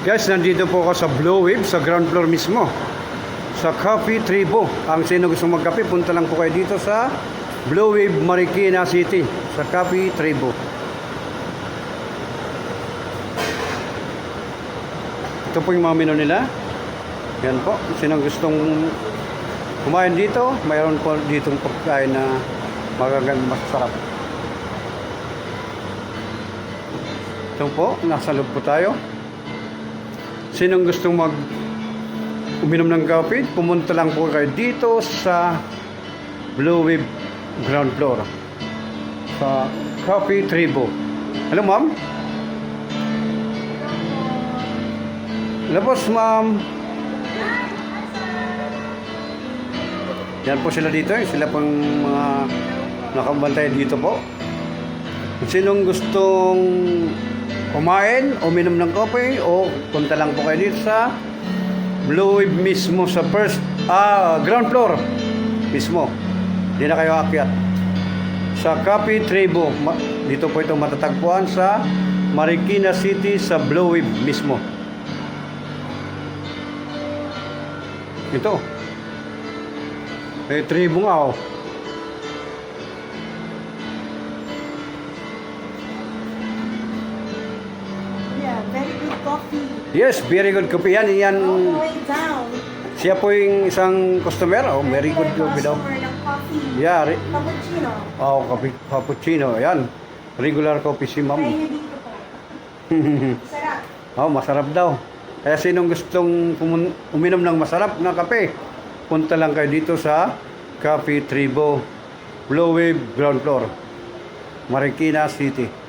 Guys, nandito po ako sa Blue Wave, sa ground floor mismo. Sa Coffee Tribo. Ang sino gusto magkape, punta lang po kayo dito sa Blue Wave, Marikina City. Sa Coffee Tribo. Ito po yung mga menu nila. Yan po. Sino gustong kumain dito, mayroon po ditong pagkain na magagandang masarap. Ito po, nasa loob po tayo. Sinong gustong uminom ng kape, pumunta lang po kayo dito sa Blue Wave ground floor sa Coffee Tribo. Hello, ma'am. Hello, boss, ma'am. Yan po sila dito. Sila pong mga nakabantay dito po. Sinong gustong kumain o uminom ng kape o punta lang po kayo dito sa Blue Wave mismo sa ground floor mismo. Hindi na kayo aakyat. Sa Coffee Tribo. Dito po ito matatagpuan sa Marikina City sa Blue Wave mismo. Ito. May tribo nga oh. Very good coffee. Yes, very good coffee. Yan. All the way down. Siya po yung isang customer. Oh, very good coffee daw. Customer ng coffee. Yeah. Cappuccino. Oh, cappuccino. Yan. Regular coffee si ma'am. Try nyo dito po. Sarap. Oh, masarap daw. Kaya sinong gustong uminom ng masarap na kape, punta lang kayo dito sa Coffee Tribo, Blue Wave ground floor, Marikina City.